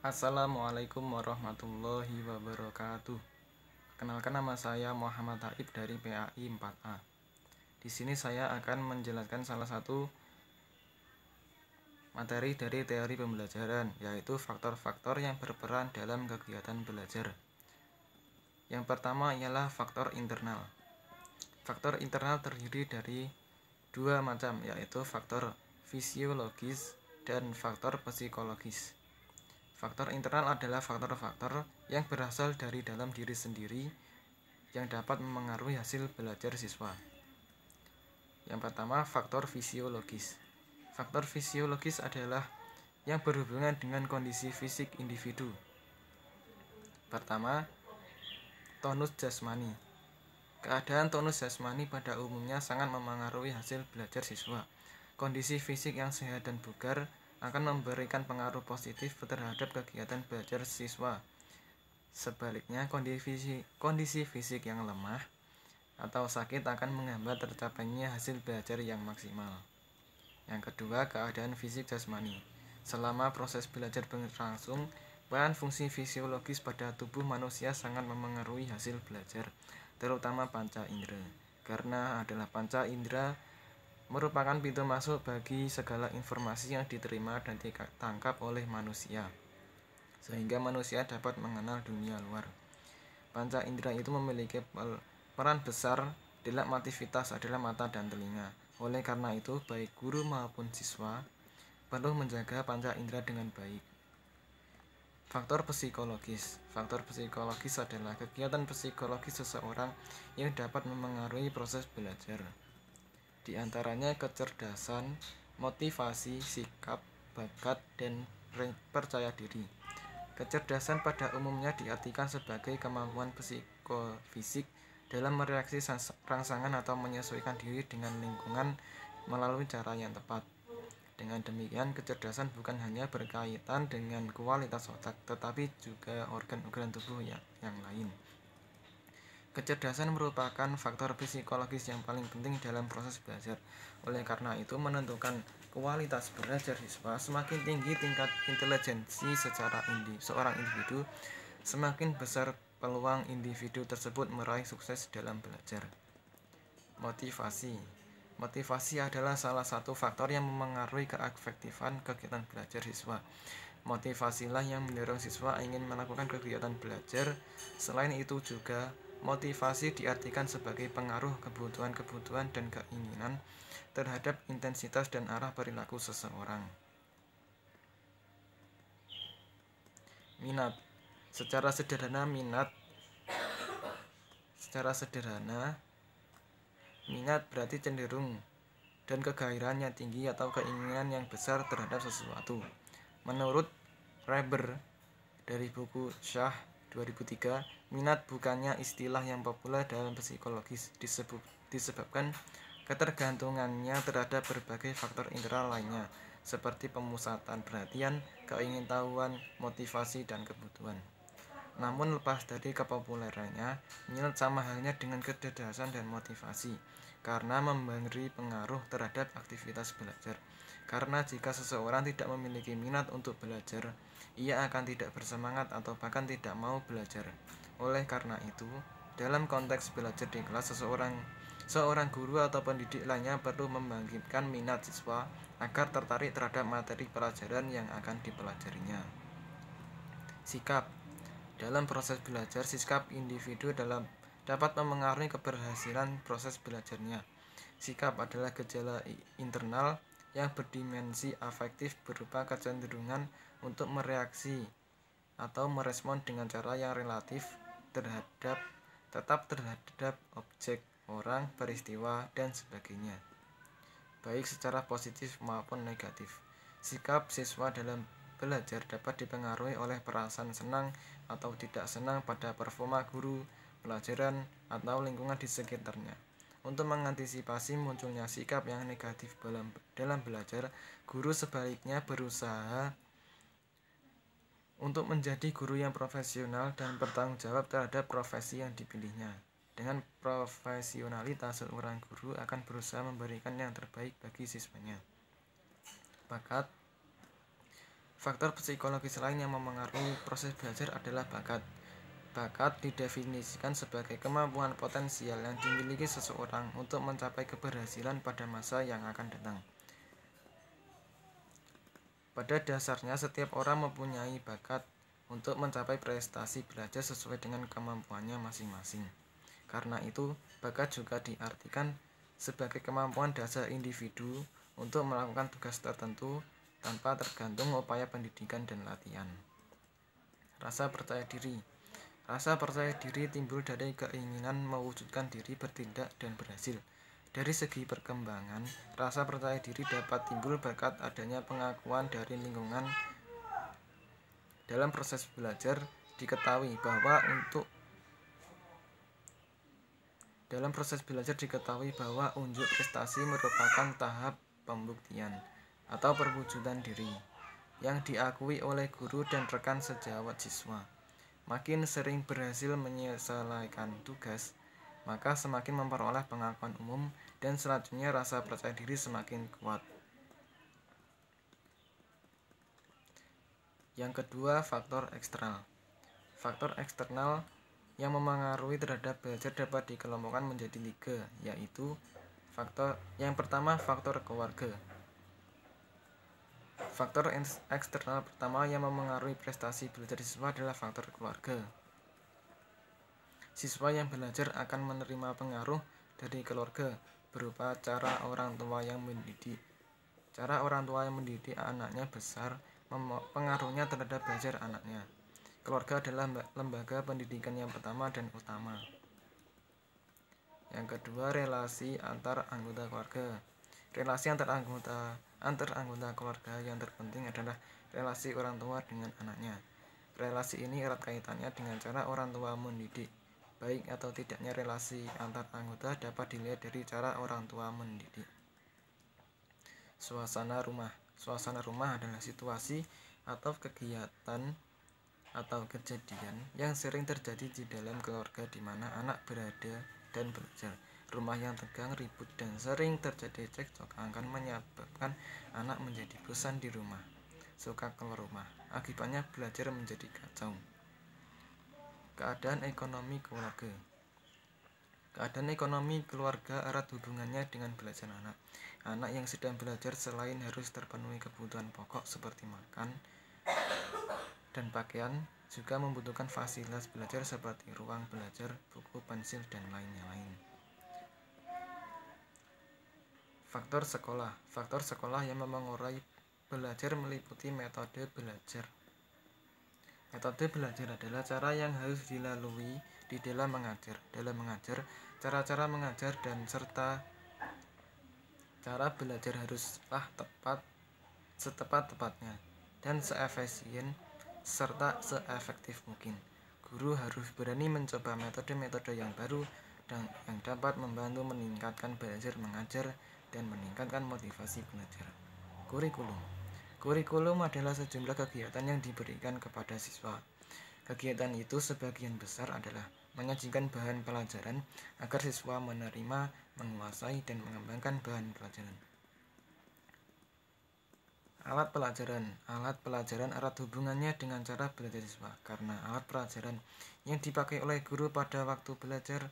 Assalamualaikum warahmatullahi wabarakatuh. Kenalkan, nama saya Muhammad Haib dari PAI 4A. Di sini saya akan menjelaskan salah satu materi dari teori pembelajaran, yaitu faktor-faktor yang berperan dalam kegiatan belajar. Yang pertama ialah faktor internal. Faktor internal terdiri dari dua macam, yaitu faktor fisiologis dan faktor psikologis. Faktor internal adalah faktor-faktor yang berasal dari dalam diri sendiri yang dapat memengaruhi hasil belajar siswa. Yang pertama, faktor fisiologis. Faktor fisiologis adalah yang berhubungan dengan kondisi fisik individu. Pertama, tonus jasmani. Keadaan tonus jasmani pada umumnya sangat memengaruhi hasil belajar siswa. Kondisi fisik yang sehat dan bugar akan memberikan pengaruh positif terhadap kegiatan belajar siswa. Sebaliknya, kondisi fisik yang lemah atau sakit akan menghambat tercapainya hasil belajar yang maksimal. Yang kedua, keadaan fisik jasmani. Selama proses belajar berlangsung, peran fungsi fisiologis pada tubuh manusia sangat memengaruhi hasil belajar, terutama panca indera. Karena adalah panca indera merupakan pintu masuk bagi segala informasi yang diterima dan ditangkap oleh manusia, sehingga manusia dapat mengenal dunia luar. Panca indera itu memiliki peran besar dalam aktivitas adalah mata dan telinga. Oleh karena itu, baik guru maupun siswa perlu menjaga panca indera dengan baik. Faktor psikologis. Faktor psikologis adalah kegiatan psikologis seseorang yang dapat memengaruhi proses belajar. Di antaranya kecerdasan, motivasi, sikap, bakat, dan percaya diri. Kecerdasan pada umumnya diartikan sebagai kemampuan psikofisik dalam mereaksi rangsangan atau menyesuaikan diri dengan lingkungan melalui cara yang tepat. Dengan demikian, kecerdasan bukan hanya berkaitan dengan kualitas otak, tetapi juga organ-organ tubuh yang lain. Kecerdasan merupakan faktor psikologis yang paling penting dalam proses belajar. Oleh karena itu, menentukan kualitas belajar siswa, semakin tinggi tingkat intelijensi seorang individu, semakin besar peluang individu tersebut meraih sukses dalam belajar. Motivasi. Motivasi adalah salah satu faktor yang memengaruhi keefektifan kegiatan belajar siswa. Motivasilah yang mendorong siswa ingin melakukan kegiatan belajar. Selain itu juga, motivasi diartikan sebagai pengaruh kebutuhan-kebutuhan dan keinginan terhadap intensitas dan arah perilaku seseorang. Minat. Secara sederhana, minat berarti cenderung dan kegairahan yang tinggi atau keinginan yang besar terhadap sesuatu. Menurut Reber dari buku Shah 2003, minat bukannya istilah yang populer dalam psikologis, disebabkan ketergantungannya terhadap berbagai faktor internal lainnya, seperti pemusatan perhatian, keingintahuan, motivasi, dan kebutuhan. Namun lepas dari kepopulerannya, minat sama halnya dengan kecerdasan dan motivasi, karena memberi pengaruh terhadap aktivitas belajar. Karena jika seseorang tidak memiliki minat untuk belajar, ia akan tidak bersemangat atau bahkan tidak mau belajar. Oleh karena itu, dalam konteks belajar di kelas, seorang guru atau pendidik lainnya perlu membangkitkan minat siswa agar tertarik terhadap materi pelajaran yang akan dipelajarinya. Sikap. Dalam proses belajar, sikap individu dapat memengaruhi keberhasilan proses belajarnya. Sikap adalah gejala internal yang berdimensi afektif berupa kecenderungan untuk mereaksi atau merespon dengan cara yang relatif tetap terhadap objek, orang, peristiwa, dan sebagainya, baik secara positif maupun negatif. Sikap siswa dalam belajar dapat dipengaruhi oleh perasaan senang atau tidak senang pada performa guru, pelajaran, atau lingkungan di sekitarnya. Untuk mengantisipasi munculnya sikap yang negatif dalam belajar, guru sebaliknya berusaha untuk menjadi guru yang profesional dan bertanggung jawab terhadap profesi yang dipilihnya. Dengan profesionalitas, seorang guru akan berusaha memberikan yang terbaik bagi siswanya. Bakat. Faktor psikologis lain yang memengaruhi proses belajar adalah bakat. Bakat didefinisikan sebagai kemampuan potensial yang dimiliki seseorang untuk mencapai keberhasilan pada masa yang akan datang. Pada dasarnya, setiap orang mempunyai bakat untuk mencapai prestasi belajar sesuai dengan kemampuannya masing-masing. Karena itu, bakat juga diartikan sebagai kemampuan dasar individu untuk melakukan tugas tertentu tanpa tergantung upaya pendidikan dan latihan. Rasa percaya diri. Rasa percaya diri timbul dari keinginan mewujudkan diri bertindak dan berhasil. Dari segi perkembangan, rasa percaya diri dapat timbul berkat adanya pengakuan dari lingkungan. Dalam proses belajar diketahui bahwa unjuk prestasi merupakan tahap pembuktian atau perwujudan diri yang diakui oleh guru dan rekan sejawat siswa. Makin sering berhasil menyelesaikan tugas, maka semakin memperoleh pengakuan umum dan selanjutnya rasa percaya diri semakin kuat. Yang kedua, faktor eksternal. Faktor eksternal yang memengaruhi terhadap belajar dapat dikelompokkan menjadi 3, yaitu yang pertama, faktor keluarga. Faktor eksternal pertama yang memengaruhi prestasi belajar siswa adalah faktor keluarga. Siswa yang belajar akan menerima pengaruh dari keluarga berupa cara orang tua yang mendidik. Cara orang tua yang mendidik anaknya besar pengaruhnya terhadap belajar anaknya. Keluarga adalah lembaga pendidikan yang pertama dan utama. Yang kedua, relasi antar anggota keluarga. Relasi antar anggota keluarga yang terpenting adalah relasi orang tua dengan anaknya. Relasi ini erat kaitannya dengan cara orang tua mendidik. Baik atau tidaknya relasi antar anggota dapat dilihat dari cara orang tua mendidik. Suasana rumah. Suasana rumah adalah situasi atau kegiatan atau kejadian yang sering terjadi di dalam keluarga di mana anak berada dan belajar. Rumah yang tegang, ribut, dan sering terjadi cekcok akan menyebabkan anak menjadi bosan di rumah, suka keluar rumah. Akibatnya belajar menjadi kacau. Keadaan ekonomi keluarga. Keadaan ekonomi keluarga erat hubungannya dengan belajar anak. Anak yang sedang belajar selain harus terpenuhi kebutuhan pokok seperti makan dan pakaian, juga membutuhkan fasilitas belajar seperti ruang belajar, buku, pensil, dan lain-lain. Faktor sekolah. Faktor sekolah yang memengaruhi belajar meliputi metode belajar. Metode belajar adalah cara yang harus dilalui di dalam mengajar. Dalam mengajar, cara-cara mengajar dan serta cara belajar haruslah setepat-tepatnya dan seefisien serta seefektif mungkin. Guru harus berani mencoba metode-metode yang baru dan yang dapat membantu meningkatkan belajar mengajar dan meningkatkan motivasi belajar. Kurikulum adalah sejumlah kegiatan yang diberikan kepada siswa. Kegiatan itu sebagian besar adalah menyajikan bahan pelajaran agar siswa menerima, menguasai, dan mengembangkan bahan pelajaran. Alat pelajaran erat hubungannya dengan cara belajar siswa, karena alat pelajaran yang dipakai oleh guru pada waktu belajar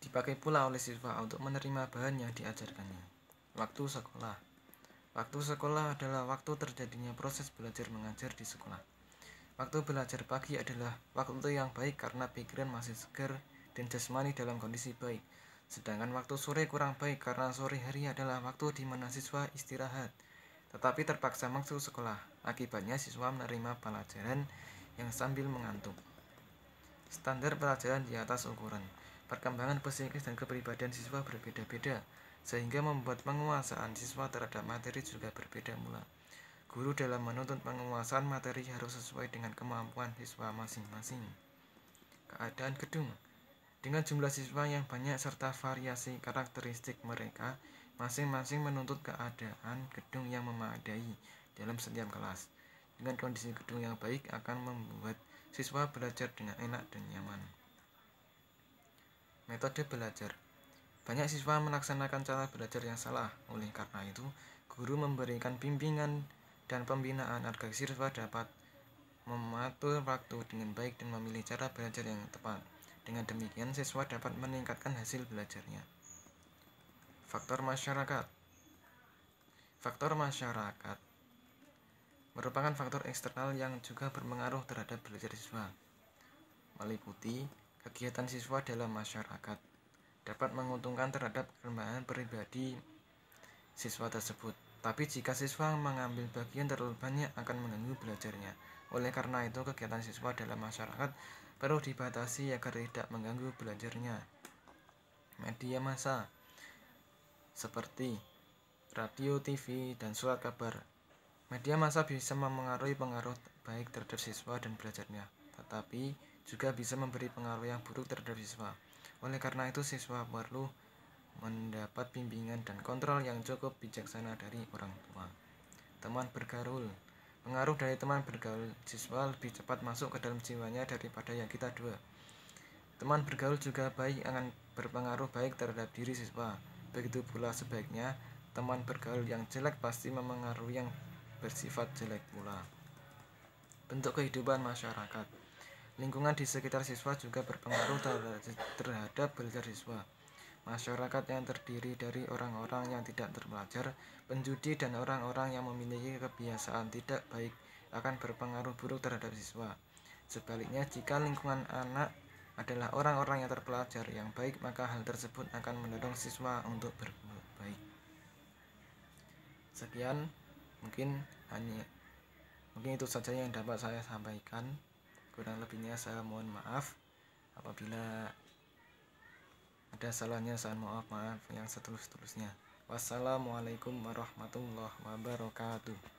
dipakai pula oleh siswa untuk menerima bahan yang diajarkannya. Waktu sekolah. Waktu sekolah adalah waktu terjadinya proses belajar mengajar di sekolah. Waktu belajar pagi adalah waktu yang baik karena pikiran masih segar dan jasmani dalam kondisi baik. Sedangkan waktu sore kurang baik karena sore hari adalah waktu di mana siswa istirahat, tetapi terpaksa masuk sekolah. Akibatnya siswa menerima pelajaran yang sambil mengantuk. Standar pelajaran di atas ukuran. Perkembangan psikis dan kepribadian siswa berbeda-beda, sehingga membuat penguasaan siswa terhadap materi juga berbeda pula. Guru dalam menuntut penguasaan materi harus sesuai dengan kemampuan siswa masing-masing. Keadaan gedung. Dengan jumlah siswa yang banyak serta variasi karakteristik mereka, masing-masing menuntut keadaan gedung yang memadai dalam setiap kelas. Dengan kondisi gedung yang baik akan membuat siswa belajar dengan enak dan nyaman. Metode belajar. Banyak siswa melaksanakan cara belajar yang salah. Oleh karena itu, guru memberikan bimbingan dan pembinaan agar siswa dapat mengatur waktu dengan baik dan memilih cara belajar yang tepat. Dengan demikian, siswa dapat meningkatkan hasil belajarnya. Faktor masyarakat. Faktor masyarakat merupakan faktor eksternal yang juga berpengaruh terhadap belajar siswa, meliputi kegiatan siswa dalam masyarakat dapat menguntungkan terhadap perkembangan pribadi siswa tersebut. Tapi jika siswa mengambil bagian terlalu banyak akan mengganggu belajarnya. Oleh karena itu, kegiatan siswa dalam masyarakat perlu dibatasi agar tidak mengganggu belajarnya. Media massa seperti radio, TV, dan surat kabar. Media massa bisa memengaruhi pengaruh baik terhadap siswa dan belajarnya, tetapi juga bisa memberi pengaruh yang buruk terhadap siswa. Oleh karena itu, siswa perlu mendapat bimbingan dan kontrol yang cukup bijaksana dari orang tua. Teman bergaul. Pengaruh dari teman bergaul siswa lebih cepat masuk ke dalam jiwanya daripada yang kita duga. Teman bergaul juga baik akan berpengaruh baik terhadap diri siswa. Begitu pula sebaliknya, teman bergaul yang jelek pasti memengaruhi yang bersifat jelek pula. Bentuk kehidupan masyarakat. Lingkungan di sekitar siswa juga berpengaruh terhadap belajar siswa. Masyarakat yang terdiri dari orang-orang yang tidak terpelajar, penjudi, dan orang-orang yang memiliki kebiasaan tidak baik akan berpengaruh buruk terhadap siswa. Sebaliknya, jika lingkungan anak adalah orang-orang yang terpelajar yang baik, maka hal tersebut akan mendorong siswa untuk berbuat baik. Sekian, mungkin itu saja yang dapat saya sampaikan. Kurang lebihnya saya mohon maaf. Apabila ada salahnya saya maaf yang setulus-tulusnya. Wassalamualaikum warahmatullahi wabarakatuh.